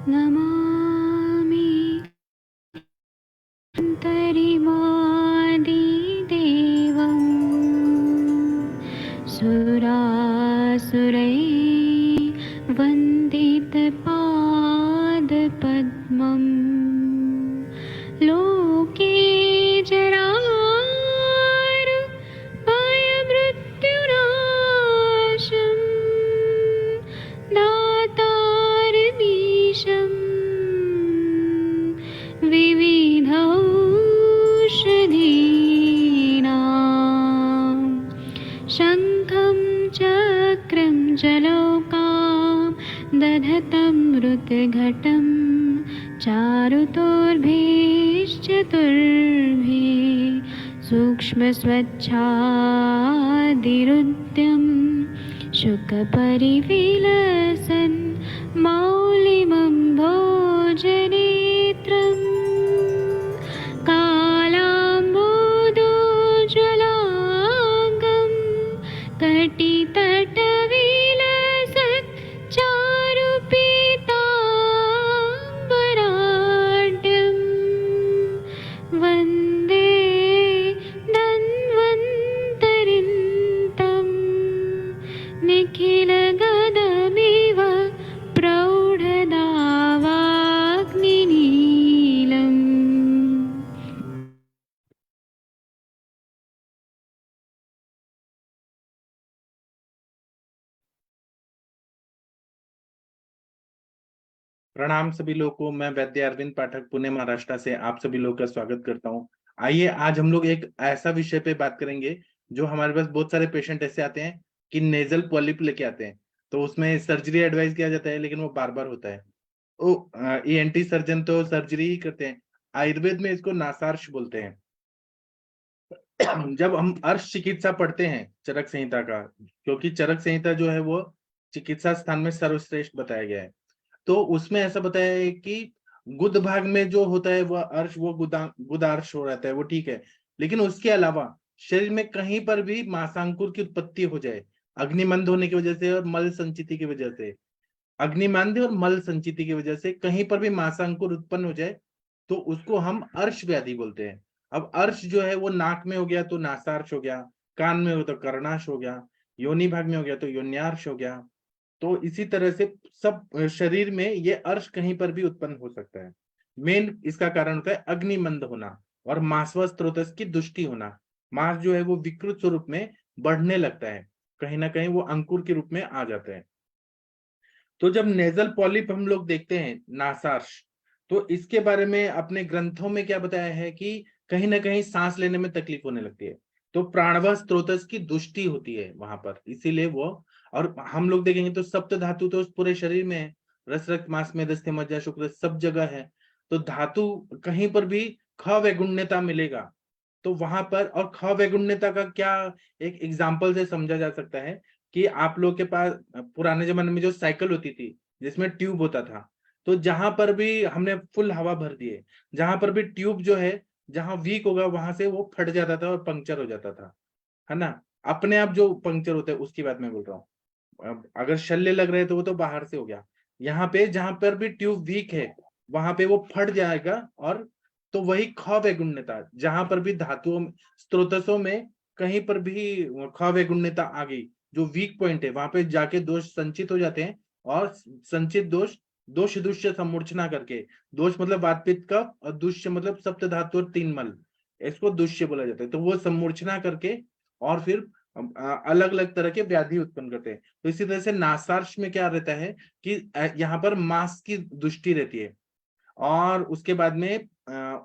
नमामि अन्तरिमादिदेवं सुरासुरैर्वन्दितपादपद्मम् लोके जरामृत्युनाशं दातारमीशं विविधौषधीनां शङ्खं चक्रं जलौकां दधतं मृतघटं चारुतोर्भिश्चतुर्भिः सूक्ष्मस्वच्छादिरुद्यं शुकपरिविलसन् मौलिमं भोजनेत्रम् कालाम्बोदोज्ज्वलाङ्गं कटितटविलसत् चारुपीताम्बराढ्यं वन्दे धन्वन्तरिं निखिलगदमिव प्रौढदावाग्निनीलम्। प्रणाम सभी लोगों को। मैं वैद्य अरविंद पाठक पुणे महाराष्ट्र से आप सभी लोगों का स्वागत करता हूं। आइए आज हम लोग एक ऐसा विषय पे बात करेंगे जो हमारे पास बहुत सारे पेशेंट ऐसे आते हैं कि नेजल पॉलिप लेके आते हैं, तो उसमें सर्जरी एडवाइस किया जाता है लेकिन वो बार बार होता है। ईएनटी सर्जन तो सर्जरी ही करते हैं। आयुर्वेद में इसको नासार्श बोलते हैं। जब हम अर्श चिकित्सा पढ़ते हैं चरक संहिता का, क्योंकि चरक संहिता जो है वो चिकित्सा स्थान में सर्वश्रेष्ठ बताया गया है, तो उसमें ऐसा बताया है कि गुद भाग में जो होता है वह अर्श, वो गुदार्श हो रहता है, वो ठीक है। लेकिन उसके अलावा शरीर में कहीं पर भी मांसांकुर की उत्पत्ति हो जाए, अग्निमंद होने की वजह से और मल संचिति की वजह से, अग्निमंद और मल संचिति की वजह से कहीं पर भी मांसांकुर उत्पन्न हो जाए तो उसको हम अर्श व्याधि बोलते हैं। अब अर्श जो है वो नाक में हो गया तो नासार्श हो गया, कान में हो तो कर्णाश हो गया, योनि भाग में हो गया तो योन्यार्श हो गया। तो इसी तरह से सब शरीर में ये अर्श कहीं पर भी उत्पन्न हो सकता है। मेन इसका कारण होता है अग्निमंद होना और मांसव स्रोतस की दुष्टि होना। मांस जो है वो विकृत स्वरूप में बढ़ने लगता है, कहीं ना कहीं वो अंकुर के रूप में आ जाता है। तो जब नेजल पॉलिप हम लोग देखते हैं नासार्श, तो इसके बारे में अपने ग्रंथों में क्या बताया है कि कहीं ना कहीं सांस लेने में तकलीफ होने लगती है, तो प्राणव स्त्रोतस की दुष्टि होती है वहां पर, इसीलिए वो। और हम लोग देखेंगे तो सप्त धातु तो पूरे शरीर में है, रस रक्त मांस मेद स्थिर मज्जा शुक्र सब जगह है। तो धातु कहीं पर भी ख वैगुण्यता मिलेगा तो वहां पर, और ख वैगुण्यता का क्या एक एग्जाम्पल से समझा जा सकता है कि आप लोग के पास पुराने जमाने में जो साइकिल होती थी जिसमें ट्यूब होता था, तो जहां पर भी हमने फुल हवा भर दी है, जहां पर भी ट्यूब जो है जहां वीक होगा वहां से वो फट जाता था और पंक्चर हो जाता था, है ना। अपने आप जो पंक्चर होता है उसकी बात मैं बोल रहा हूँ। अब अगर शल्य लग रहे तो वो तो बाहर से हो गया। यहाँ पे जहां पर भी ट्यूब वीक है वहां पे वो फट जाएगा, और तो वही ख वैगुण्यता, जहां पर भी धातुओं स्त्रोतसों में कहीं पर भी ख वैगुण्यता आ गई, जो वीक पॉइंट है वहां पे जाके दोष संचित हो जाते हैं। और संचित दोष, दोष दुष्य सम्मूर्छना करके, दोष मतलब वात पित्त का और दुष्य मतलब सप्त धातु और तीन मल, इसको दुष्य बोला जाता है। तो वो सम्मूर्छना करके और फिर अलग अलग तरह के व्याधि उत्पन्न करते हैं। तो इसी तरह से नासार्श में क्या रहता है कि यहाँ पर मांस की दृष्टि रहती है, और उसके बाद में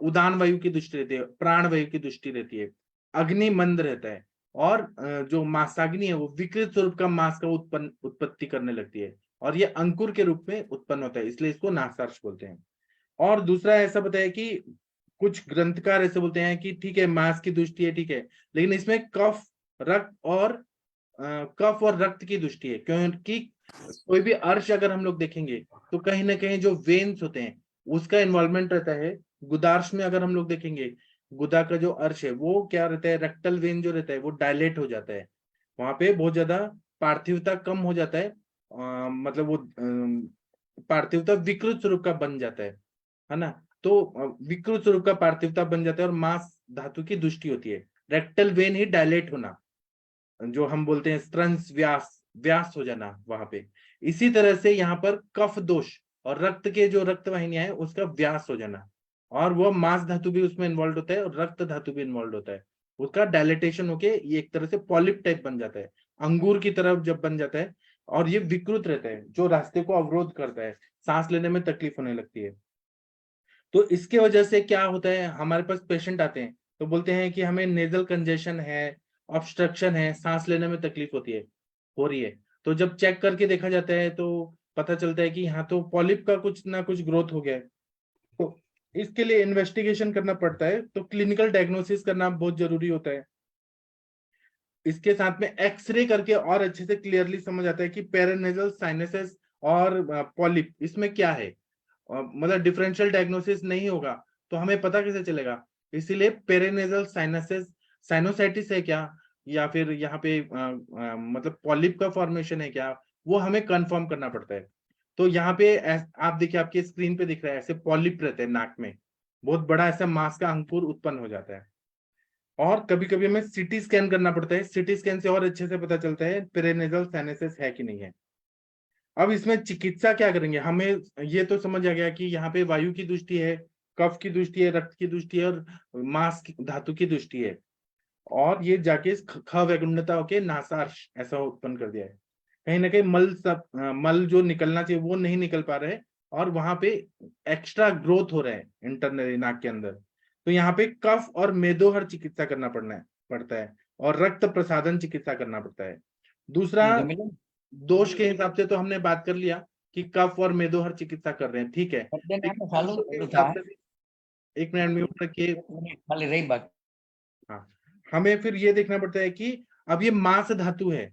उदान वायु की दृष्टि रहती है, प्राण वायु की दृष्टि रहती है, अग्नि मंद रहता है, और जो मांसाग्नि है वो विकृत स्वरूप का मांस का उत्पत्ति करने लगती है, और ये अंकुर के रूप में उत्पन्न होता है, इसलिए इसको नासार्श बोलते हैं। और दूसरा ऐसा बताया कि कुछ ग्रंथकार ऐसे बोलते हैं कि ठीक है मांस की दृष्टि है, ठीक है, लेकिन इसमें रक्त और कफ और रक्त की दृष्टि है, क्योंकि कोई भी अर्श अगर हम लोग देखेंगे तो कहीं ना कहीं जो वेन्स होते हैं उसका इन्वॉल्वमेंट रहता है। गुदार्श में अगर हम लोग देखेंगे, गुदा का जो अर्श है वो क्या रहता है, रेक्टल वेन जो रहता है वो डायलेट हो जाता है, वहां पे बहुत ज्यादा पार्थिवता कम हो जाता है। मतलब वो पार्थिवता विकृत स्वरूप का बन जाता है ना। तो विकृत स्वरूप का पार्थिवता बन जाता है और मांस धातु की दुष्टि होती है। रेक्टल वेन ही डायलेट होना, जो हम बोलते हैं स्त्रंस व्यास, व्यास हो जाना वहां पे। इसी तरह से यहाँ पर कफ दोष और रक्त के जो रक्त वाहिनियां है उसका व्यास हो जाना, और वो मांस धातु भी उसमें इन्वॉल्व होता है और रक्त धातु भी इन्वॉल्व होता है। उसका डायलेटेशन होके ये एक तरह से पॉलिप टाइप बन जाता है, अंगूर की तरफ जब बन जाता है, और ये विकृत रहता है जो रास्ते को अवरोध करता है, सांस लेने में तकलीफ होने लगती है। तो इसके वजह से क्या होता है, हमारे पास पेशेंट आते हैं तो बोलते हैं कि हमें नेजल कंजेशन है, ऑब्स्ट्रक्शन है, सांस लेने में तकलीफ होती है, हो रही है। तो जब चेक करके देखा जाता है तो पता चलता है कि यहाँ तो पॉलिप का कुछ ना कुछ ग्रोथ हो गया है। तो इसके लिए इन्वेस्टिगेशन करना पड़ता है, तो क्लिनिकल डायग्नोसिस करना बहुत जरूरी होता है। इसके साथ में एक्सरे करके और अच्छे से क्लियरली समझ आता है कि पेरिनेजल साइनसेस और पॉलिप इसमें क्या है। मतलब डिफरेंशियल डायग्नोसिस नहीं होगा तो हमें पता कैसे चलेगा। इसीलिए पेरिनेजल साइनसेस, साइनोसाइटिस है क्या, या फिर यहाँ पे मतलब पॉलिप का फॉर्मेशन है क्या, वो हमें कंफर्म करना पड़ता है। तो यहाँ पे आप देखिए, आपके स्क्रीन पे दिख रहा है, ऐसे पॉलिप रहते हैं नाक में, बहुत बड़ा ऐसा मांस का अंकुर उत्पन्न हो जाता है। और कभी कभी हमें सीटी स्कैन करना पड़ता है, सीटी स्कैन से और अच्छे से पता चलता है पेरिनेजल साइनसेस है कि नहीं है। अब इसमें चिकित्सा क्या करेंगे, हमें ये तो समझ आ गया कि यहाँ पे वायु की दृष्टि है, कफ की दृष्टि है, रक्त की दृष्टि है और मांस की धातु की दृष्टि है, और ये जाके ख वैकुंठता होके नासार्श ऐसा उत्पन्न कर दिया है। कहीं ना कहीं मल सब मल जो निकलना चाहिए वो नहीं निकल पा रहे, और वहां पे एक्स्ट्रा ग्रोथ हो रहा है इंटरनली नाक के अंदर। तो यहाँ पे कफ और मेदोहर चिकित्सा करना पड़ता है, और रक्त प्रसादन चिकित्सा करना पड़ता है। दूसरा, दोष के हिसाब से तो हमने बात कर लिया कि कफ और मेदोहर चिकित्सा कर रहे हैं, ठीक है। दोषों के हिसाब से, एक मिनट म्यूट रखिए। हाँ, हमें फिर ये देखना पड़ता है कि अब ये मांस धातु है,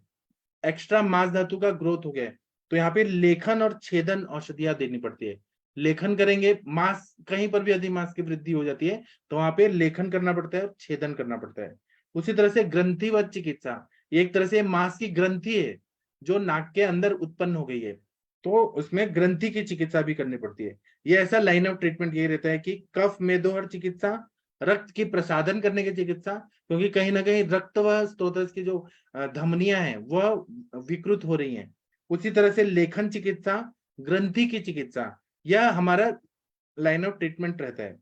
एक्स्ट्रा मांस धातु का ग्रोथ हो गया है, तो यहाँ पे लेखन और छेदन औषधियां देनी पड़ती है। लेखन करेंगे, मांस कहीं पर भी यदि मांस की वृद्धि हो जाती है तो वहां पे लेखन करना पड़ता है और छेदन करना पड़ता है। उसी तरह से ग्रंथिवत चिकित्सा, ये एक तरह से मांस की ग्रंथि है जो नाक के अंदर उत्पन्न हो गई है, तो उसमें ग्रंथि की चिकित्सा भी करनी पड़ती है। ये ऐसा लाइन ऑफ ट्रीटमेंट ये रहता है कि कफ मेदोहर चिकित्सा, रक्त की प्रसादन करने की चिकित्सा, क्योंकि कहीं ना कहीं रक्त व स्रोतस की जो धमनियां हैं वह विकृत हो रही हैं। उसी तरह से लेखन चिकित्सा, ग्रंथि की चिकित्सा, यह हमारा लाइन ऑफ ट्रीटमेंट रहता है।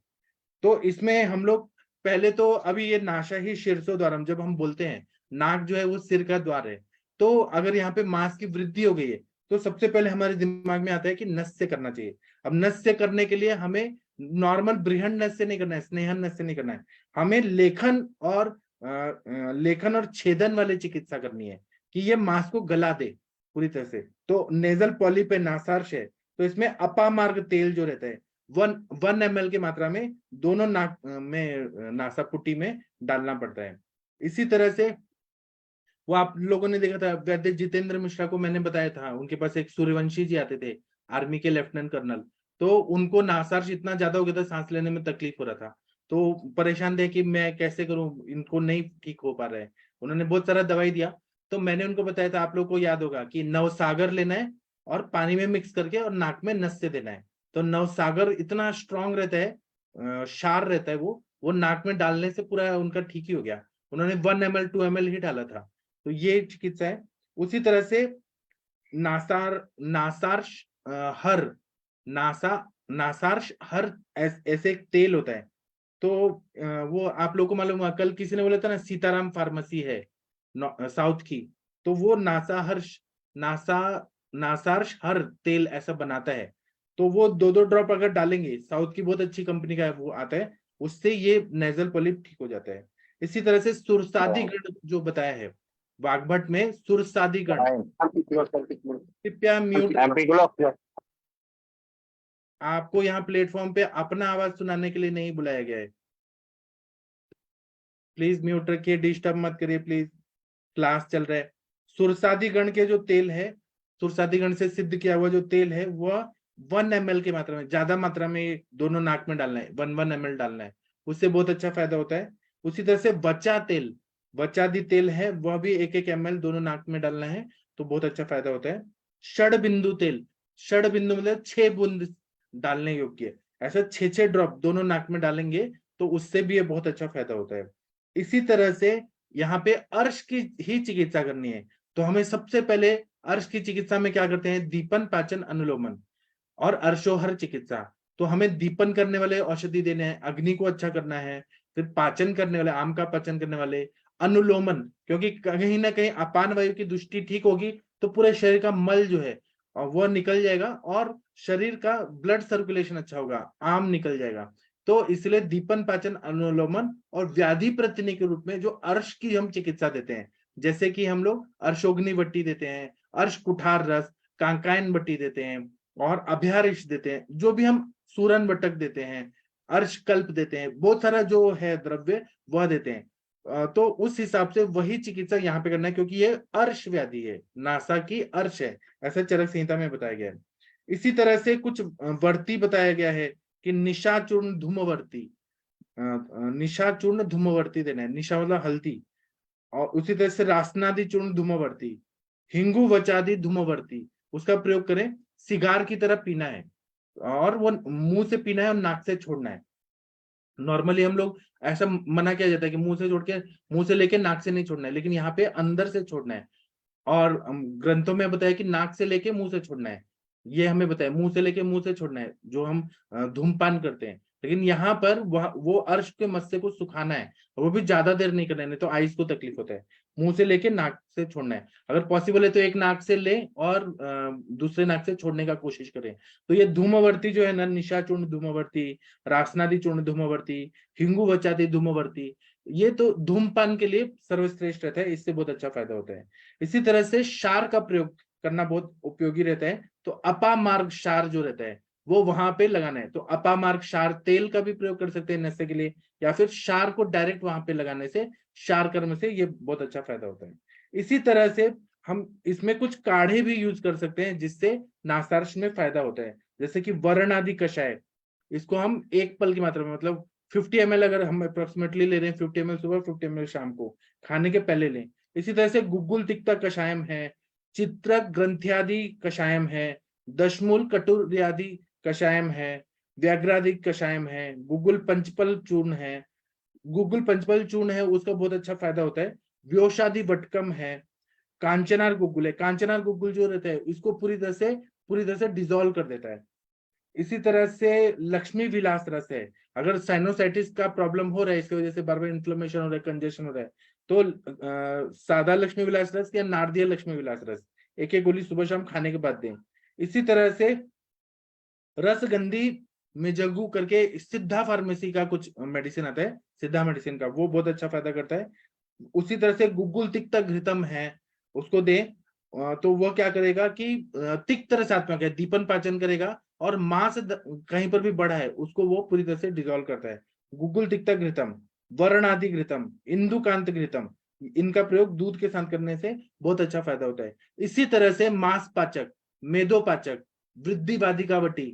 तो इसमें हम लोग पहले तो, अभी ये नासा ही शीर्षो द्वारम जब हम बोलते हैं, नाक जो है वो सिर का द्वार है, तो अगर यहाँ पे मांस की वृद्धि हो गई है तो सबसे पहले हमारे दिमाग में आता है कि नस से करना चाहिए। अब नस से करने के लिए हमें नॉर्मल बृहन नस से नहीं करना है, स्नेहन नस से नहीं करना है, हमें लेखन और छेदन वाली चिकित्सा करनी है कि ये मांस को गला दे पूरी तरह से। तो नेजल पॉलिप है, नासार्श है, तो इसमें अपामार्ग तेल जो रहता है 1 ml की मात्रा में दोनों नाक में नासापुटी में डालना पड़ता है। इसी तरह से वो आप लोगों ने देखा था, वैद्य जितेंद्र मिश्रा को मैंने बताया था, उनके पास एक सूर्यवंशी जी आते थे, आर्मी के लेफ्टिनेंट कर्नल, तो उनको नासार्श इतना ज्यादा हो गया था, सांस लेने में तकलीफ हो रहा था, तो परेशान थे कि मैं कैसे करूं, इनको नहीं ठीक हो पा रहा है। उन्होंने बहुत सारा दवाई दिया, तो मैंने उनको बताया था, आप लोग को याद होगा कि नवसागर लेना है और पानी में मिक्स करके और नाक में नस से देना है। तो नवसागर इतना स्ट्रांग रहता है, क्षार रहता है, वो नाक में डालने से पूरा उनका ठीक ही हो गया। उन्होंने 1 ml 2 ml ही डाला था। तो ये चिकित्सा है। उसी तरह से नासार्श हर, नासार्श हर ऐसे एक तेल होता है, तो वो आप लोगों को मालूम हुआ, कल किसी ने बोला था ना सीताराम फार्मेसी है साउथ की, तो वो नासार्श हर तेल ऐसा बनाता है, तो वो 2-2 ड्रॉप अगर डालेंगे, साउथ की बहुत अच्छी कंपनी का है, वो आता है, उससे ये नेजल पॉलिप ठीक हो जाता है। इसी तरह से सुरसादी गण जो बताया है, वाग्भट में सुरसादी गण, कृपया म्यूट, आपको यहाँ प्लेटफॉर्म पे अपना आवाज सुनाने के लिए नहीं बुलाया गया है, प्लीज म्यूट रखिए, डिस्टर्ब मत करिए प्लीज, क्लास चल रहा है। सुरसादी गण के जो तेल है, सुरसादी गण से सिद्ध किया हुआ जो तेल है, वह 1 ml की मात्रा में, ज्यादा मात्रा में दोनों नाक में डालना है, 1 ml डालना है, उससे बहुत अच्छा फायदा होता है। उसी तरह से बच्चा तेल, बचादी तेल है, वह भी 1-1 ml दोनों नाक में डालना है, तो बहुत अच्छा फायदा होता है। षड बिंदु तेल, षड बिंदु मतलब 6 बूंद डालने योग्य, ऐसा 6 ड्रॉप दोनों नाक में डालेंगे तो उससे भी ये बहुत अच्छा फायदा होता है। इसी तरह से यहाँ पे अर्श की ही चिकित्सा करनी है, तो हमें सबसे पहले अर्श की चिकित्सा में क्या करते हैं, दीपन पाचन अनुलोमन और अर्शोहर चिकित्सा। तो हमें दीपन करने वाले औषधि देने हैं, अग्नि को अच्छा करना है, फिर पाचन करने वाले, आम का पाचन करने वाले, अनुलोमन, क्योंकि कहीं ना कहीं अपान वायु की दृष्टि ठीक होगी तो पूरे शरीर का मल जो है वह निकल जाएगा और शरीर का ब्लड सर्कुलेशन अच्छा होगा, आम निकल जाएगा। तो इसलिए दीपन पाचन अनुलोमन और व्याधि प्रतिनि के रूप में जो अर्श की हम चिकित्सा देते हैं, जैसे कि हम लोग अर्शोग्नि बट्टी देते हैं, अर्श कुठार रस, कांकायन बट्टी देते हैं और अभ्यारिश देते हैं, जो भी हम सूरन बटक देते हैं, अर्श कल्प देते हैं, बहुत सारा जो है द्रव्य वह देते हैं। तो उस हिसाब से वही चिकित्सा यहाँ पे करना है, क्योंकि ये अर्श व्याधि है, नासा की अर्श है, ऐसा चरक संहिता में बताया गया है। इसी तरह से कुछ वर्ती बताया गया है कि निशाचूर्ण धूमवर्ती, निशाचूर्ण धूमवर्ती देना है, निशा मतलब हल्दी, और उसी तरह से रासनादि चूर्ण धूमवर्ती, हिंगू वचादि धूमवर्ती, उसका प्रयोग करें, सिगार की तरह पीना है और वो मुंह से पीना है और नाक से छोड़ना है। नॉर्मली हम लोग ऐसा मना किया जाता है कि मुंह से छोड़ के, मुंह से लेके नाक से नहीं छोड़ना है, लेकिन यहाँ पे अंदर से छोड़ना है। और ग्रंथों में बताया कि नाक से लेके मुंह से छोड़ना है, ये हमें बताया मुंह से लेके मुंह से छोड़ना है जो हम धूमपान करते हैं। लेकिन यहाँ पर वो अर्श के मस्से को सुखाना है, वो भी ज्यादा देर नहीं करना है, नहीं तो आइस को तकलीफ होता है। मुंह से लेके नाक से छोड़ना है, अगर पॉसिबल है तो एक नाक से ले और दूसरे नाक से छोड़ने का कोशिश करें। तो ये धूमवर्ती जो है ना, निशाचूर्ण धूमवर्ती, रासनादि चूर्ण धूमवर्ती, हिंगू वचादि धूमवर्ती, ये तो धूमपान के लिए सर्वश्रेष्ठ रहता है, इससे बहुत अच्छा फायदा होता है। इसी तरह से क्षार का प्रयोग करना बहुत उपयोगी रहता है, तो अपामार्ग क्षार जो रहता है वो वहां पे लगाना है। तो अपामार्ग क्षार तेल का भी प्रयोग कर सकते हैं नशे के लिए, या फिर क्षार को डायरेक्ट वहां पे लगाने से, क्षार कर्म से ये बहुत अच्छा फायदा होता है। इसी तरह से हम इसमें कुछ काढ़े भी यूज कर सकते हैं जिससे नासार्श में फायदा होता है, जैसे कि वर्ण आदि कषाय, इसको हम 1 पल की मात्रा में, मतलब 50 ml अगर हम अप्रोक्सीमेटली ले रहे हैं, 50 ml सुबह, 50 ml शाम को, खाने के पहले लें। इसी तरह से गुग्गुल तिक्ता कषायम है, चित्रक ग्रंथ्यादि कषायम है, दशमूल कटुर्यादि कषायम है, व्याघ्रादि कषायम है, गुग्गुल पंचपल चूर्ण है, गुग्गुल पंचपल चूर्ण है उसका बहुत अच्छा फायदा होता है, व्योषादि वटकम है, कांचनार गुग्गुल है, कांचनार गुग्गुल जो रहता है इसको पूरी तरह से डिजोल्व कर देता है। इसी तरह से लक्ष्मी विलास रस है, अगर साइनोसाइटिस का प्रॉब्लम हो रहा है, इसकी वजह से बार बार इन्फ्लेमेशन हो रहा है, कंजेशन हो रहा है, तो सादा लक्ष्मी विलास रस या नारदीय लक्ष्मी विलास रस एक एक गोली सुबह शाम खाने के बाद दें। इसी तरह से रसगंधी मिजगू करके सिद्धा फार्मेसी का कुछ मेडिसिन आता है, सिद्धा मेडिसिन का, वो बहुत अच्छा फायदा करता है। उसी तरह से गुग्गुल तिक्त घृतम है, उसको दे, तो वो क्या करेगा कि तिक्त रस आत्मक है, दीपन पाचन करेगा, और मांस कहीं पर भी बढ़ा है उसको वो पूरी तरह से डिजोल्व करता है। गुग्गुल तिक्त घृतम, वर्णादि घृतम, इंदुकांत घृतम, इनका प्रयोग दूध के साथ करने से बहुत अच्छा फायदा होता है। इसी तरह से मांस पाचक, मेदोपाचक, वृद्धि बाधिकावटी,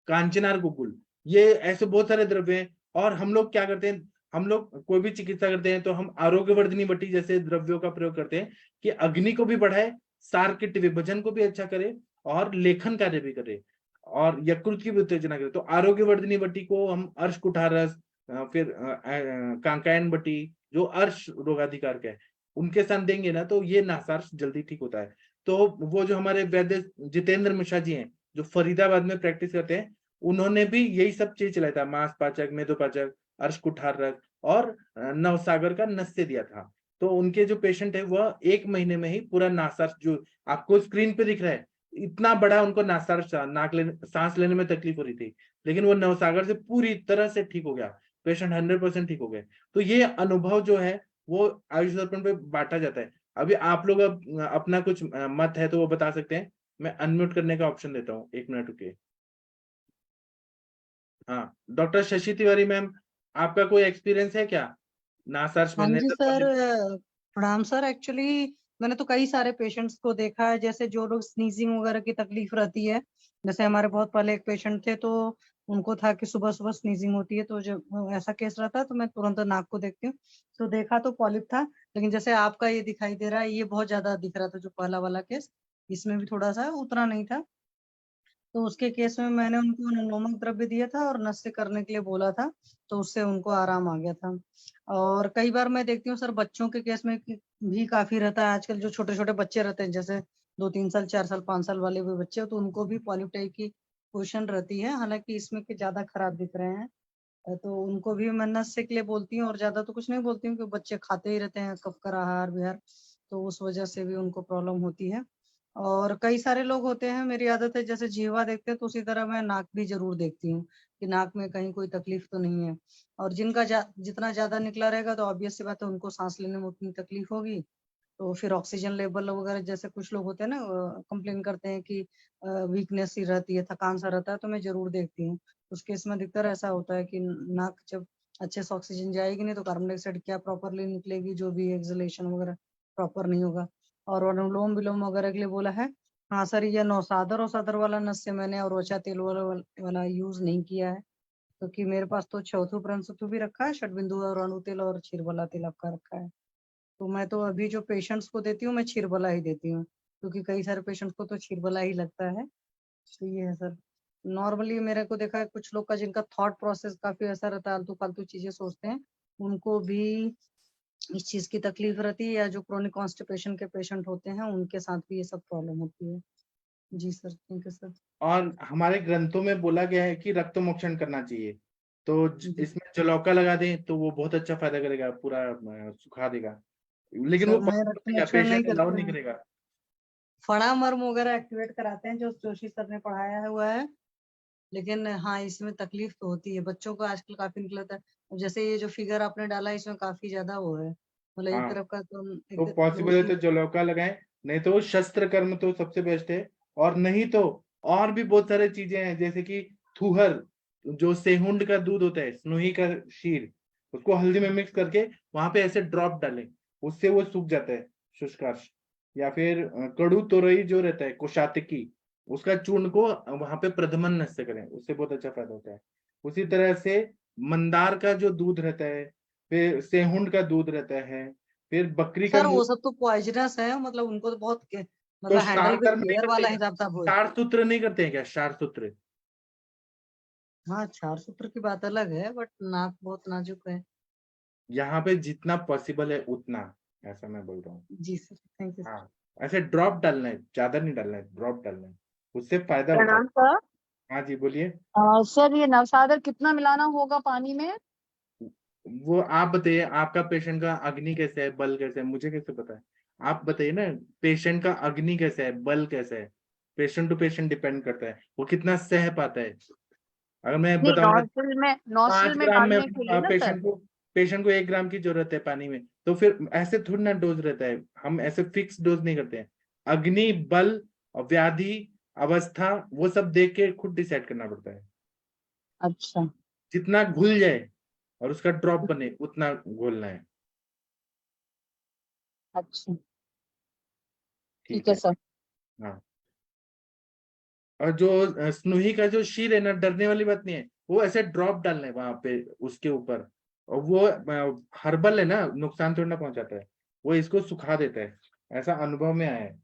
कांचनार गुग्गुल, ये ऐसे बहुत सारे द्रव्य हैं। और हम लोग क्या करते हैं, हम लोग कोई भी चिकित्सा करते हैं तो हम आरोग्यवर्धनी बट्टी जैसे द्रव्यों का प्रयोग करते हैं कि अग्नि को भी बढ़ाए, सार्किट विभजन को भी अच्छा करे और लेखन कार्य भी करे और यकृत की भी उत्तेजना करे। तो आरोग्यवर्धनी बट्टी को हम अर्श कुठारस, फिर कांकायन बट्टी जो अर्श रोगाधिकार का है उनके साथ देंगे ना, तो ये नासार्श जल्दी ठीक होता है। तो वो जो हमारे वैद्य जितेंद्र मिश्रा जी हैं जो फरीदाबाद में प्रैक्टिस करते हैं, उन्होंने भी यही सब चीज चलाया था, मांस पाचक, मेदोपाचक, अर्श कुठार रस और नवसागर का नस्य दिया था। तो उनके जो पेशेंट है वह 1 महीने में ही पूरा नासार्स, जो आपको स्क्रीन पे दिख रहा है इतना बड़ा उनको नासार्स, नाक लेने, सांस लेने में तकलीफ हो रही थी, लेकिन वो नवसागर से पूरी तरह से ठीक हो गया, पेशेंट 100% ठीक हो गए। तो ये अनुभव जो है वो आयुष दर्पण पे बांटा जाता है। अभी आप लोग अपना कुछ मत है तो वो बता सकते हैं, मैं अनम्यूट करने का ऑप्शन देता हूँ, 1 मिनट रुकिए। हाँ, डॉक्टर शशि तिवारी मैम, आपका कोई एक्सपीरियंस है क्या नासार्स में, हाँ जी नेजल सर, पॉलिप? प्रणाम सर। एक्चुअली मैंने तो कई सारे पेशेंट्स को देखा है, जैसे जो लोग स्नीजिंग वगैरह की तकलीफ रहती है। जैसे हमारे बहुत पहले एक पेशेंट थे, तो उनको था कि सुबह सुबह स्नीजिंग होती है, तो जब ऐसा केस रहता है तो मैं तुरंत नाक को देखती हूँ। तो देखा तो पॉलिप था, लेकिन जैसे आपका ये दिखाई दे रहा है, ये बहुत ज्यादा दिख रहा था जो पहला वाला केस, इसमें भी थोड़ा सा उतना नहीं था। तो उसके केस में मैंने उनको नमक द्रव्य दिया था और नस्य करने के लिए बोला था, तो उससे उनको आराम आ गया था। और कई बार मैं देखती हूँ सर बच्चों के केस में भी काफी रहता है। आजकल जो छोटे छोटे बच्चे रहते हैं, जैसे 2-3 साल 4 साल 5 साल वाले भी बच्चे, तो उनको भी पॉलिप टाइप की पोजीशन रहती है। हालांकि इसमें के ज्यादा खराब दिख रहे हैं, तो उनको भी मैं नस्य के लिए बोलती हूँ, और ज्यादा तो कुछ नहीं बोलती हूँ, कि बच्चे खाते ही रहते हैं कब कर आहार विहार, तो उस वजह से भी उनको प्रॉब्लम होती है। और कई सारे लोग होते हैं, मेरी आदत है जैसे जीवा देखते हैं तो उसी तरह मैं नाक भी जरूर देखती हूँ कि नाक में कहीं कोई तकलीफ तो नहीं है। और जिनका जितना ज्यादा निकला रहेगा तो ऑब्वियस सी बात है उनको सांस लेने में उतनी तकलीफ होगी, तो फिर ऑक्सीजन लेवल वगैरह, जैसे कुछ लोग होते हैं ना कंप्लेन करते हैं कि वीकनेस ही रहती है, थकान सा रहता है, तो मैं जरूर देखती हूँ। उस केस में अधिकतर ऐसा होता है कि नाक जब अच्छे से ऑक्सीजन जाएगी नहीं तो कार्बन डाइऑक्साइड क्या प्रॉपरली निकलेगी, जो भी एक्सलेशन वगैरह प्रॉपर नहीं होगा। और अनुलोम विलोम वगैरह के लिए बोला है। हाँ सर, ये नौसादर और सदर वाला नस्य मैंने और वचा तेल वाला यूज नहीं किया है, क्योंकि मेरे पास तो चौथु प्रंसतु भी रखा है, षटबिंदु और अणु तेल और क्षीरबला तेल आपका रखा है। तो मैं तो अभी जो पेशेंट्स को देती हूँ मैं क्षीरबला ही देती हूँ, क्योंकि कई सारे पेशेंट्स को तो क्षीरबला ही लगता है। तो ये है सर। नॉर्मली मेरे को देखा है कुछ लोग का जिनका थॉट प्रोसेस काफी ऐसा रहता है, आलतू फालतू चीजें सोचते हैं, उनको भी इस चीज की तकलीफ रहती है, या जो क्रोनिक कॉन्स्टिपेशन के पेशेंट होते हैं उनके साथ भी ये सब प्रॉब्लम होती है। जी सर, थैंक यू सर। और हमारे ग्रंथों में बोला गया है कि रक्त मोक्षण करना चाहिए, तो जी इसमें जलौका लगा दें तो वो बहुत अच्छा फायदा करेगा, पूरा सुखा देगा। लेकिन वो सर, है रक्त मोक्षण नहीं पेशेंट अलाउ करते नहीं हैं, करेगा। फड़ा मर्म वगैरह एक्टिवेट कराते हैं जो जोशी सर ने पढ़ाया हुआ है। लेकिन हाँ, इसमें तकलीफ तो होती है, बच्चों को आजकल काफी निकलता है। अब जैसे ये जो फिगर आपने डाला है इसमें काफी ज्यादा वो है, मतलब एक हाँ, तरफ का तो तो एक पॉसिबल है दो तो जलौका लगाएं, नहीं तो शस्त्र कर्म तो सबसे बेस्ट है। और नहीं तो और भी बहुत सारे चीजें हैं, जैसे कि थूहर, जो सेहुंड का दूध होता है, स्नोही का शीर, उसको हल्दी में मिक्स करके वहां पे ऐसे ड्रॉप डालें, उससे वो सूख जाता है, शुष्कांश। या फिर कड़ू तोरई जो रहता है, कोशातिकी, उसका चूर्ण को वहां पे प्रधमन नस्य करें, उससे बहुत अच्छा फायदा होता है। उसी तरह से मंदार का जो दूध रहता है, फिर सेहुंड का दूध रहता है, फिर बकरी का सर वो मूत्र। सब तो पॉइजनस है, मतलब उनको तो बहुत तो मतलब हैंडल शार विद कर्म नहीं केयर करते वाला क्या? हिसाब साहब हो। शार सूत्र नहीं करते हैं क्या, शार सूत्र? हाँ, 4 सूत्र की बात अलग है, बट नाक बहुत नाजुक है। यहाँ पे जितना पॉसिबल है उतना, ऐसा मैं बोल रहा हूँ। जी सर, थैंक यू। हाँ, ऐसे ड्रॉप डालना है, ज्यादा नहीं डालना है, ड्रॉप डालना है, उससे फायदा होता है। प्रणाम सर। हाँ जी, बोलिए। सर ये नवसादर कितना मिलाना होगा पानी में? वो आप बताइए, आपका पेशेंट का अग्नि कैसे है, बल कैसे है, मुझे कैसे पता है? आप बताइए ना, पेशेंट का अग्नि कैसा है, बल कैसा है, पेशेंट टू पेशेंट डिपेंड करता है, वो कितना सह पाता है। अगर मैं नहीं, बताऊंगा नॉस्ट्रल 5 में ग्राम में डालने के लिए ना सर। पेशेंट को 1 ग्राम की जरूरत है पानी में, तो फिर ऐसे थोड़ी ना डोज रहता है, हम ऐसे फिक्स डोज नहीं करते हैं। अग्नि, बल और व्याधि अवस्था, वो सब देख के खुद डिसाइड करना पड़ता है। अच्छा। जितना घुल जाए और उसका ड्रॉप बने उतना घोलना है। अच्छा, ठीक ठीक है है। सर। हाँ, और जो स्नूही का जो शीर है ना, डरने वाली बात नहीं है, वो ऐसे ड्रॉप डालना है वहां पे उसके ऊपर। और वो हर्बल है ना, नुकसान थोड़ी ना पहुंचाता है, वो इसको सुखा देता है, ऐसा अनुभव में आया है।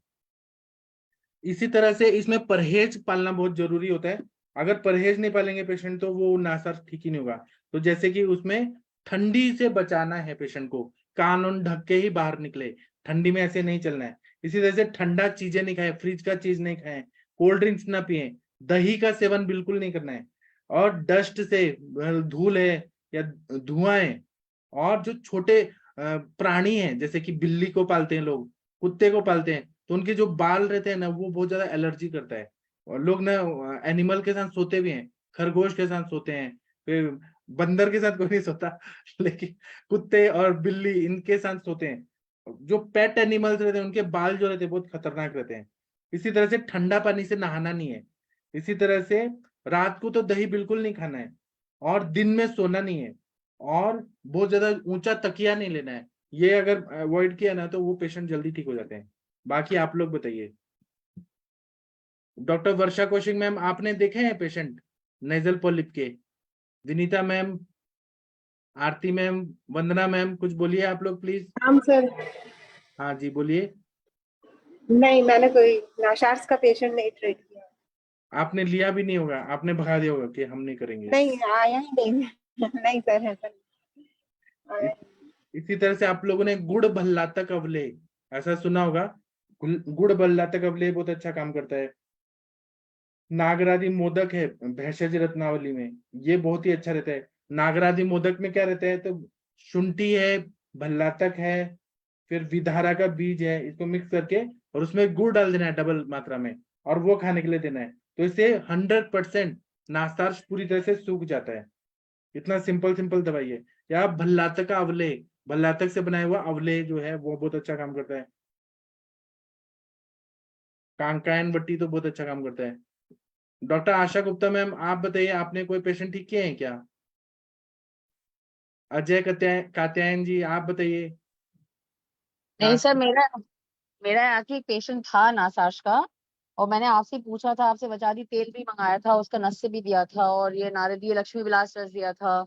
इसी तरह से इसमें परहेज पालना बहुत जरूरी होता है। अगर परहेज नहीं पालेंगे पेशेंट तो वो नासर ठीक ही नहीं होगा। तो जैसे कि उसमें ठंडी से बचाना है पेशेंट को, कान उन ढक के ही बाहर निकले, ठंडी में ऐसे नहीं चलना है। इसी तरह से ठंडा चीजें नहीं खाएं, फ्रिज का चीज नहीं खाएं, कोल्ड ड्रिंक्स ना पिए, दही का सेवन बिल्कुल नहीं करना है। और डस्ट से, धूल है या धुआं है, और जो छोटे प्राणी हैं, जैसे कि बिल्ली को पालते हैं लोग, कुत्ते को पालते हैं, तो उनके जो बाल रहते हैं ना, वो बहुत ज्यादा एलर्जी करता है। और लोग ना एनिमल के साथ सोते भी हैं, खरगोश के साथ सोते हैं, फिर बंदर के साथ कोई नहीं सोता लेकिन कुत्ते और बिल्ली इनके साथ सोते हैं। जो पेट एनिमल्स रहते हैं उनके बाल जो रहते हैं बहुत खतरनाक रहते हैं। इसी तरह से ठंडा पानी से नहाना नहीं है। इसी तरह से रात को तो दही बिल्कुल नहीं खाना है, और दिन में सोना नहीं है, और बहुत ज्यादा ऊंचा तकिया नहीं लेना है। ये अगर अवॉइड किया ना तो वो पेशेंट जल्दी ठीक हो जाते हैं। बाकी आप लोग बताइए। डॉक्टर वर्षा कौशिक मैम, आपने देखे हैं पेशेंट नेजल पॉलिप के? विनीता मैम, आरती मैम, वंदना मैम, कुछ बोलिए आप लोग प्लीज। हम सर। हाँ जी, बोलिए। नहीं, मैंने कोई नाशार्स का पेशेंट नहीं ट्रीट किया। आपने लिया भी नहीं होगा, आपने भगा दिया होगा कि हम नहीं करेंगे। नहीं आया ही नहीं नहीं सर ऐसा नहीं आया। इसी तरह से आप लोगों ने गुड़ भल्लातक अवले ऐसा सुना होगा। गुड़ भल्लातक अवले बहुत अच्छा काम करता है। नागरादि मोदक है भेषज रत्नावली में, ये बहुत ही अच्छा रहता है। नागरादि मोदक में क्या रहता है, तो शुंठी है, भल्लातक है, फिर विधारा का बीज है, इसको मिक्स करके और उसमें गुड़ डाल देना है डबल मात्रा में, और वो खाने के लिए देना है। तो इससे 100% नासार्श पूरी तरह से सूख जाता है। इतना सिंपल सिंपल दवाई है। या भल्लातक का अवले, भल्लातक से बनाया हुआ अवले जो है वो बहुत अच्छा काम करता है। कांकायन बट्टी तो बहुत अच्छा काम करता है। डॉक्टर आशा गुप्ता मैम, आप बताइए, आपने कोई पेशेंट ठीक किए हैं क्या? अजय कात्यायन जी, आप बताइए। नहीं सर, मेरा मेरा आके एक पेशेंट था नासाज का, और मैंने आपसे पूछा था, आपसे बचादी तेल भी मंगाया था, उसका नस्य भी दिया था, और ये नारदीय लक्ष्मी विलास रस दिया था,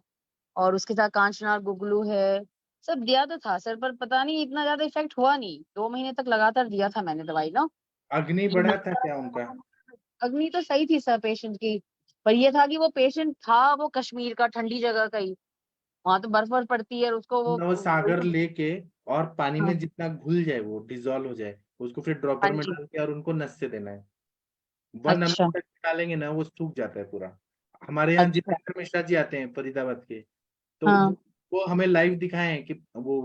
और उसके साथ कांचनार गुगलू है, सब दिया तो था सर, पर पता नहीं इतना ज्यादा इफेक्ट हुआ नहीं। 2 महीने तक लगातार दिया था मैंने दवाई ना। अग्नि बढ़ा था क्या उनका? अग्नि तो सही थी सर पेशेंट की, पर ये था कि वो पेशेंट था वो कश्मीर का, ठंडी जगह का ही, वहां तो बर्फ वर्फ पड़ती है, और उसको वो नवसागर लेके और पानी हाँ में जितना घुल जाए, वो डिजोल्व हो जाए, उसको फिर ड्रॉपर हाँ में जी। डाल के और उनको नस से देना है। 1 अच्छा ml तक डालेंगे ना, वो सूख जाता है पूरा। हमारे यहाँ अच्छा। जितेंद्र मिश्रा जी आते हैं फरीदाबाद के, तो हाँ वो हमें लाइव दिखाए हैं कि वो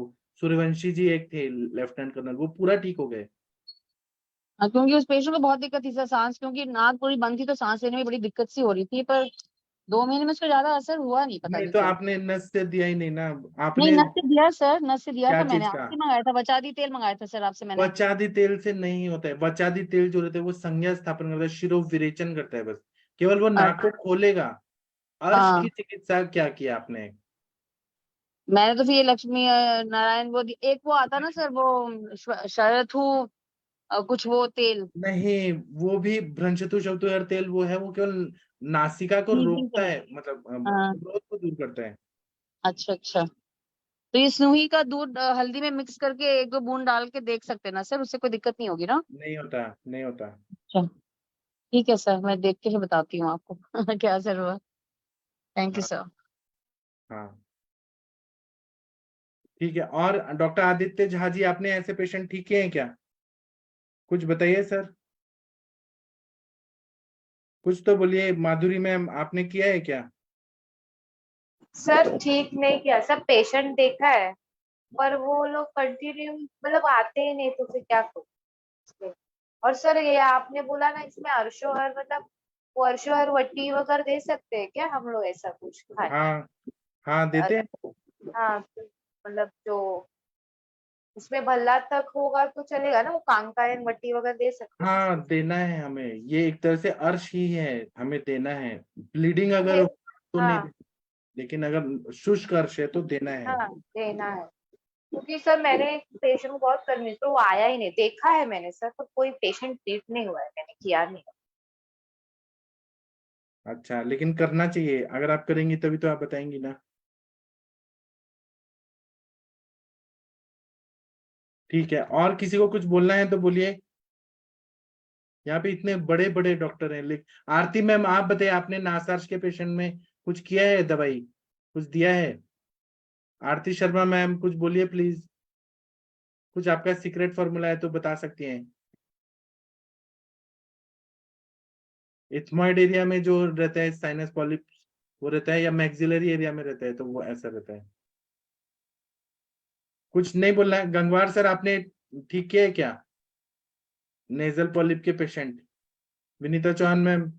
सूर्यवंशी जी एक थे लेफ्टिनेंट कर्नल, वो पूरा ठीक हो गए। हाँ, क्योंकि उस पेशेंट को बहुत दिक्कत थी सर, सांस, क्योंकि नाक पूरी बंद थी तो सांस लेने में बड़ी दिक्कत सी हो रही थी, पर 2 महीने में उसको ज्यादा असर हुआ नहीं, पता नहीं नहीं तो क्यों। आपने नस से दिया ही नहीं ना, नहीं, आपने नस से दिया सर, नस से दिया क्या था मैंने, चीज का? आपसे मंगाया था, बचादी तेल मंगाया था सर आपसे मैंने। वचादी तेल से नहीं होता है। वचादी तेल जो रहता है वो संज्ञा स्थापन करता है, शिरो विरेचन करता है, बस केवल वो नाक को अच्छा। खोलेगा। अर्श की हाँ, चिकित्सा क्या किया आपने? मैंने तो फिर ये लक्ष्मी नारायण एक वो आता ना सर, वो शरथु कुछ वो तेल, नहीं, वो भी भ्रंशतु शवतुहर तेल वो है, वो केवल नासिका को स्नीजिंग के रोकता लिए। है, मतलब हाँ, ग्रोथ को दूर करता है। अच्छा अच्छा। तो ये स्नूही का दूध हल्दी में मिक्स करके 1-2 बूंद डाल के देख सकते हैं ना सर, उससे कोई दिक्कत नहीं होगी ना? नहीं होता, नहीं होता। अच्छा, ठीक है सर, मैं देख के फिर बताती हूँ आपको क्या असर हुआ। थैंक यू हाँ सर। हाँ, ठीक है। और डॉक्टर आदित्य झा जी, आपने ऐसे पेशेंट ठीक किए हैं क्या? कुछ बताइए सर, कुछ तो बोलिए। माधुरी मैम, आपने किया है क्या? सर ठीक नहीं किया सर, पेशेंट देखा है पर वो लोग कंटिन्यू मतलब आते ही नहीं, तो फिर क्या करूं। और सर ये आपने बोला ना इसमें अर्शोहर मतलब वो अर्शोहर वट्टी वगैरह दे सकते हैं क्या हम लोग, ऐसा कुछ खाए? हाँ हाँ, देते हैं। हाँ तो मतलब जो उसमें भल्ला तक होगा तो चलेगा ना, वो कांकायन वट्टी वगैरह दे सकते हैं? हाँ, देना है हमें, ये एक तरह से अर्श ही है, हमें देना है। ब्लीडिंग अगर ये- हो तो नहीं, हाँ लेकिन अगर शुष्क अर्श है तो देना है। हाँ देना है। क्योंकि सर मैंने पेशेंट को बहुत कन्विंस, तो वो आया ही नहीं, देखा है मैंने सर, तो कोई पेशेंट ट्रीट नहीं हुआ है, मैंने किया नहीं। अच्छा, लेकिन करना चाहिए, अगर आप करेंगी तभी तो आप बताएंगी ना। ठीक है, और किसी को कुछ बोलना है तो बोलिए। यहाँ पे इतने बड़े बड़े डॉक्टर हैं, लेकिन आरती मैम आप बताइए, आपने नासार्स के पेशेंट में कुछ किया है, दवाई कुछ दिया है? आरती शर्मा मैम, कुछ बोलिए प्लीज, कुछ आपका सीक्रेट फॉर्मूला है तो बता सकती हैं। इथमॉइड एरिया में जो रहता है साइनस पॉलिप, वो रहता है, या मैक्सिलरी एरिया में रहता है तो वो ऐसा रहता है? कुछ नहीं बोलना है। गंगवार सर, आपने ठीक किया है क्या नेजल पॉलिप के पेशेंट? विनीता चौहान मैम,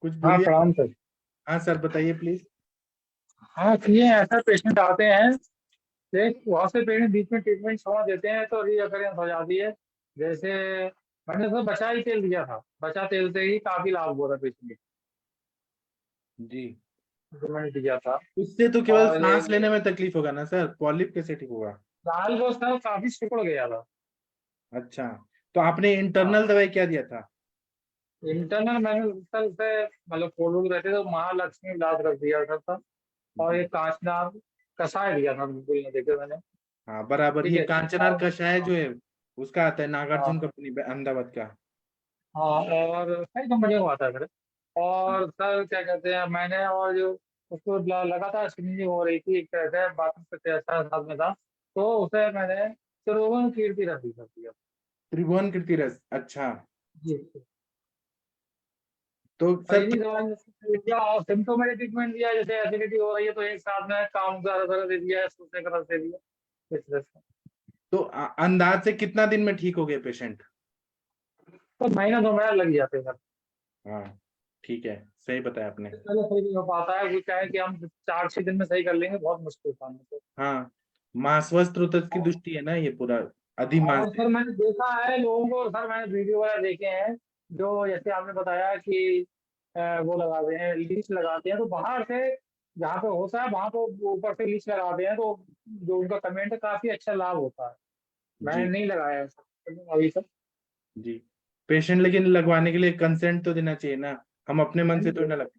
कुछ हाँ बोलिए। प्रणाम सर। हाँ सर, बताइए प्लीज। हाँ ये ऐसा पेशेंट आते हैं, देख बहुत से पेशेंट बीच में ट्रीटमेंट छोड़ देते हैं तो रीअकरेंस हो जाती है। जैसे मैंने तो बचा ही तेल दिया था, बचा तेल से ही काफी लाभ हो रहा पेशेंट जी, को, जो मैंने दिया था। उससे तो केवल और सांस लेने में तकलीफ होगा ना सर, पॉलिप कैसे ठीक होगा? दाल को सर काफी सिकुड़ गया था। अच्छा, तो आपने इंटरनल हाँ दवाई क्या दिया था? इंटरनल मैंने सर उसे मतलब कोल्ड रहते तो महालक्ष्मी इलाज रख दिया था, और जी। एक कांचनार कषाय दिया था बिल्कुल नहीं देखे मैंने। हाँ बराबर, ठीक ये है। कांचनार और कषाय जो है उसका आता है, हाँ नागार्जुन कंपनी अहमदाबाद का। हाँ, और कई कंपनियों को आता है सर। और सर क्या कहते हैं, मैंने और जो उसको लगातार स्क्रीनिंग हो रही थी, एक तरह से बाथरूम से अच्छा साथ में था, तो उसे मैंने त्रिभुवन कीर्ति रख दिया। त्रिभुवन कीर्ति रस, अच्छा। जी। तो और सर इन्हीं दवाई दिया और सिम्टोमेटिक ट्रीटमेंट दिया, जैसे एसिडिटी हो रही है तो एक साथ में काम का दे दिया, सूखने का रस दे दिया, इस तरह से। तो अंदाज से कितना दिन में ठीक हो गए पेशेंट? तो महीना 2 महीना लग जाते हैं सर। हाँ, ठीक है, सही बताया आपने। पहले सही नहीं हो पाता है, वो क्या है कि हम 4-6 दिन में सही कर लेंगे, बहुत मुश्किल काम है सर। हाँ, मांसवस्त्र उतस की दृष्टि है ना ये पूरा, अधिमांस और है। सर मैंने देखा है लोगों को, सर मैंने वीडियो वगैरह देखे हैं, जो जैसे आपने बताया कि वो लगाते हैं, लीच लगाते हैं, तो बाहर से जहाँ पे होता है वहां तो ऊपर से लीच लगाते हैं, तो जो उनका कमेंट है काफी अच्छा लाभ होता है। मैंने जी नहीं लगाया है सर अभी तक। जी। पेशेंट लेकिन लगवाने के लिए कंसेंट तो देना चाहिए ना, हम अपने मन से तो ना लग।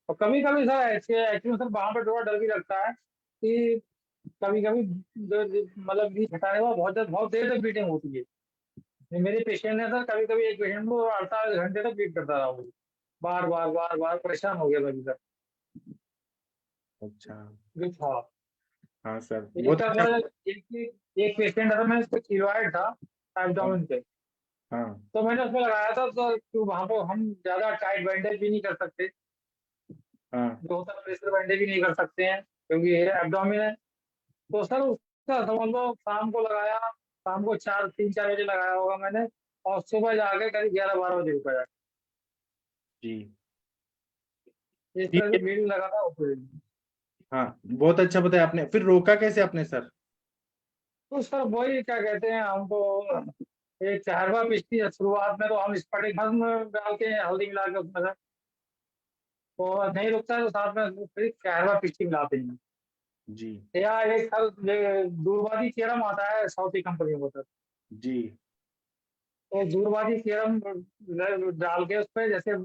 और कभी कभी सर एक्चुअली सर वहां पर थोड़ा डर भी लगता है कि कभी कभी मतलब लीच हटाने के बाद बहुत देर तक ब्लीडिंग होती है। मेरे पेशेंट है सर, कभी कभी एक पेशेंट को 48 घंटे तक ब्लीड करता रहा वो, बार बार बार बार परेशान हो गया था सर। अच्छा, जो था हाँ सर, एक बहुत का अच्छा। सर, एक पेशेंट था, मैं इसको थीरॉइड था हाँ एब्डोमेन पे, हाँ तो मैंने उसमें लगाया था, तो वहां पर हम ज्यादा टाइट बैंडेज भी नहीं कर सकते, हाँ जो होता है प्रेशर बैंडेज भी नहीं कर सकते हैं क्योंकि ये एब्डोमेन है। तो सर उसका समझ लो शाम को लगाया, शाम को 3-4 बजे लगाया होगा मैंने, और सुबह जाके करीब 11-12 बजे रुका जाके, जी, इस ठीक तरह है। से ब्लीडिंग लगातार होती रही। हाँ, बहुत अच्छा बताया आपने, फिर रोका कैसे आपने सर? तो सर वही क्या कहते हैं हमको, एक कहरवा पिसती है शुरुआत में, तो हम स्फटिक भस्म डाल के हल्दी मिला के उसमें से, तो नहीं रुकता है तो साथ में फिर कहरवा पिस्ती मिलाते हैं। जी या एक सर ये दूरवादी सीरम आता है साउथी कंपनी का सर, जी तो दूरवादी सीरम डाल के उस पर जैसे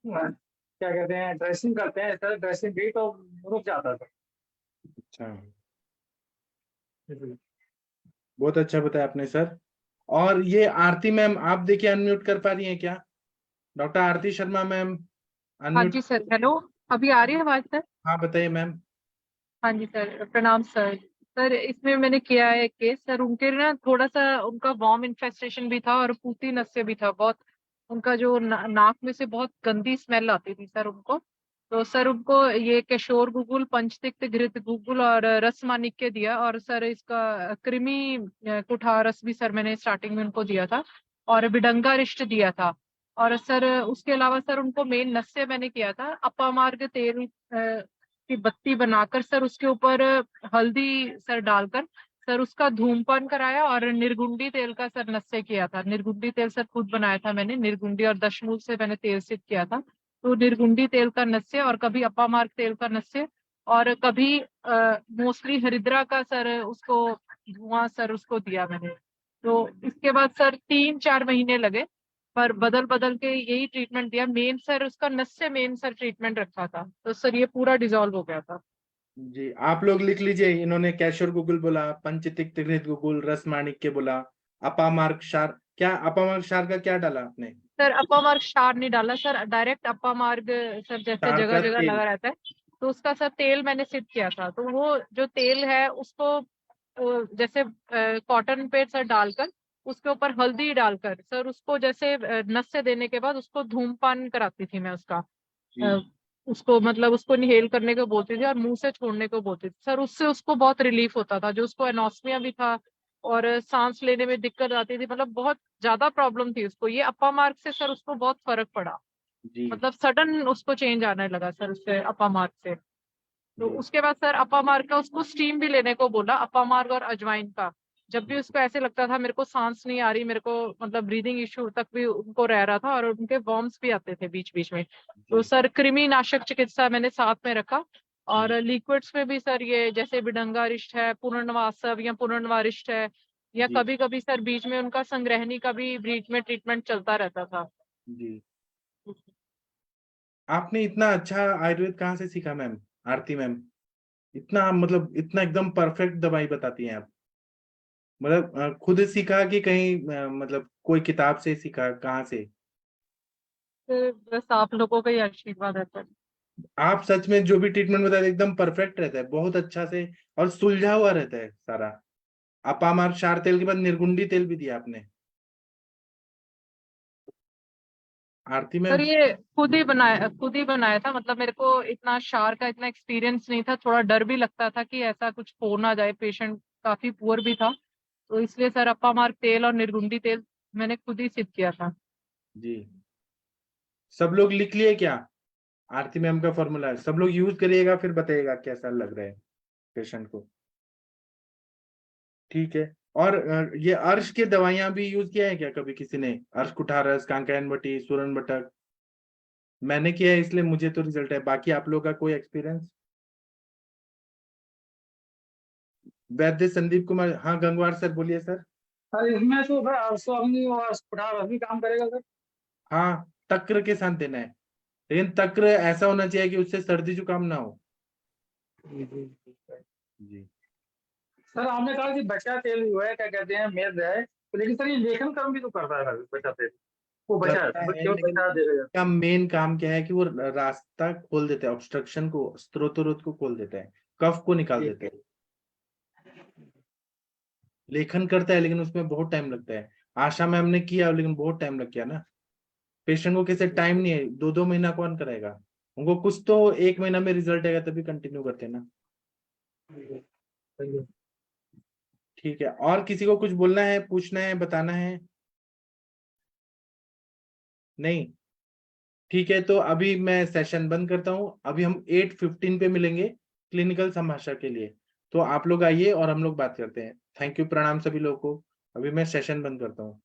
क्या कहते हैं ड्रेसिंग करते हैं, इस तरह ड्रेसिंग की तो रुक जाता था। अच्छा, बहुत अच्छा बताया आपने सर। और ये आरती मैम, आप देखिए अनम्यूट कर पा रही हैं क्या? डॉक्टर आरती शर्मा मैम, हाँ अनम्यूट। जी सर, हेलो। अभी आ रही है आवाज सर? हाँ बताइए मैम। हाँ जी सर, प्रणाम सर। सर इसमें मैंने किया है केस सर, उनके ना थोड़ा सा उनका वॉर्म इन्फेस्टेशन भी था और पूती नस से भी था बहुत। उनका जो नाक में से बहुत गंदी स्मेल आती थी सर उनको। तो सर उनको ये किशोर गुगुल, पंचतिक्त घृत गुगुल और रस माणिक्य दिया, और सर इसका कृमि कुठारस भी सर मैंने स्टार्टिंग में उनको दिया था, और विडंगा रिष्ट दिया था। और सर उसके अलावा सर उनको मेन नस से मैंने किया था अपामार्ग तेल की बत्ती बनाकर सर उसके ऊपर हल्दी सर डालकर सर उसका धूमपान कराया, और निर्गुंडी तेल का सर नस से किया था। निर्गुंडी तेल सर खुद बनाया था मैंने, निर्गुंडी और दशमूल से मैंने तेल सिद्ध किया था। तो निर्गुंडी तेल का नस से, और कभी अपामार्ग तेल का नस से, और कभी मोस्टली हरिद्रा का सर उसको धुआं सर उसको दिया मैंने। तो इसके बाद सर 3-4 महीने लगे, पर बदल बदल के यही ट्रीटमेंट दिया। मेन सर उसका नस से मेन सर ट्रीटमेंट रखा था, तो सर ये पूरा डिजॉल्व हो गया था। जी, आप लोग लिख लीजिए, इन्होंने कैशोर गुगुल बोला, पंचतिक्त घृत गुगुल, रस माणिक्य बोला, अपामार्ग क्षार। क्या अपामार्ग क्षार का क्या डाला आपने? सर अपा मार्ग स्टार नहीं डाला सर, डायरेक्ट अपा मार्ग सर जैसे क्षार जगह का जगह तेल। लगा रहता है। तो उसका सर तेल मैंने सिद्ध किया था, तो वो जो तेल है उसको जैसे कॉटन पे सर डालकर उसके ऊपर हल्दी डालकर सर उसको जैसे नस से देने के बाद उसको धूमपान कराती थी मैं उसका। जी अ, उसको मतलब उसको इनहेल करने को बोलती थी और मुंह से छोड़ने को बोलती थी सर, उससे उसको बहुत रिलीफ होता था। जो उसको एनोस्मिया भी था और सांस लेने में दिक्कत आती थी, मतलब बहुत ज्यादा प्रॉब्लम थी उसको, ये अपा मार्ग से सर उसको बहुत फर्क पड़ा। जी मतलब सडन उसको चेंज आने लगा सर उससे अपा मार्ग से। तो जी उसके बाद सर अपा मार्ग का उसको स्टीम भी लेने को बोला, अपा मार्ग और अजवाइन का। जब भी उसको ऐसे लगता था मेरे को सांस नहीं आ रही, मेरे को मतलब ब्रीदिंग इश्यू तक भी उनको रह रहा था, और उनके वॉर्म्स भी आते थे बीच बीच में। तो जी सर कृमि नाशक चिकित्सा मैंने साथ में रखा। और लिक्विड्स में भी सर ये जैसे बिडंगा रिष्ट है, पुनर्नवासव या पुनर्नवारिष्ट है, या जी कभी कभी सर बीच में उनका संग्रहणी का भी बीच में ट्रीटमेंट चलता रहता था। जी। आपने इतना अच्छा आयुर्वेद कहाँ से सीखा मैम? आरती मैम, इतना मतलब इतना एकदम परफेक्ट दवाई बताती हैं आप। मतलब खुद सीखा कि कहीं मतलब कोई किताब से सीखा, कहाँ से? तो बस आप लोगों का ही आशीर्वाद है सर। आप सच में जो भी ट्रीटमेंट बताते एकदम परफेक्ट रहता है, बहुत अच्छा से, और सुलझा हुआ रहता है सारा। अपामार क्षार तेल के बाद निर्गुंडी तेल भी दिया आपने। आरती में सर ये खुद ही बनाया था, मतलब मेरे को इतना क्षार का इतना एक्सपीरियंस नहीं था, थोड़ा डर भी लगता था कि ऐसा कुछ हो ना जाए, पेशेंट काफी पुअर भी था, तो इसलिए सर अप्पा मार्क तेल और निर्गुंडी तेल मैंने खुद ही सिद्ध किया था। जी, सब लोग लिख लिए क्या? आरती मैम का फॉर्मूला है, सब लोग यूज करिएगा, फिर बताइएगा कैसा लग रहा है पेशेंट को। ठीक है। और ये अर्श के दवाइयां भी यूज किया है क्या कभी किसी ने? अर्श कुठारस, कांकायन बटी, सूरन बटक। मैंने किया है इसलिए मुझे तो रिजल्ट है, बाकी आप लोग का कोई एक्सपीरियंस? वैद्य संदीप कुमार, हाँ गंगवार सर बोलिए सर। सर इसमें तो सर अश्वनी और कुठार भी काम करेगा सर। हाँ, तक्र के साथ देना है, लेकिन तक्र ऐसा होना चाहिए कि उससे सर्दी जुकाम ना हो। जी। सर आपने कहा कि बचा तेल जो है क्या कहते हैं मेद है, तो लेकिन सर ये लेखन कर्म भी तो करता है सर बचा तेल, वो बचा करता है, केवल लेकिन बचा दे रहा है। का मेन काम क्या है कि वो रास्ता खोल देता है, ऑब्स्ट्रक्शन को, स्त्रोतरोध को खोल देता है, कफ को निकाल देता है। लेखन करता है लेकिन उसमें बहुत टाइम लगता है। आशा मैम ने किया लेकिन बहुत टाइम लग गया ना। पेशेंट को कैसे टाइम नहीं है, 2-2 महीना कौन कराएगा? उनको कुछ तो 1 महीना में रिजल्ट आएगा तभी कंटिन्यू करते हैं ना। ठीक है, और किसी को कुछ बोलना है, पूछना है, बताना है? नहीं? ठीक है, तो अभी मैं सेशन बंद करता हूं। अभी हम 8:15 पे मिलेंगे क्लिनिकल संभाषा के लिए, तो आप लोग आइए और हम लोग बात करते हैं। थैंक यू, प्रणाम सभी लोगों को। अभी मैं सेशन बंद करता हूँ।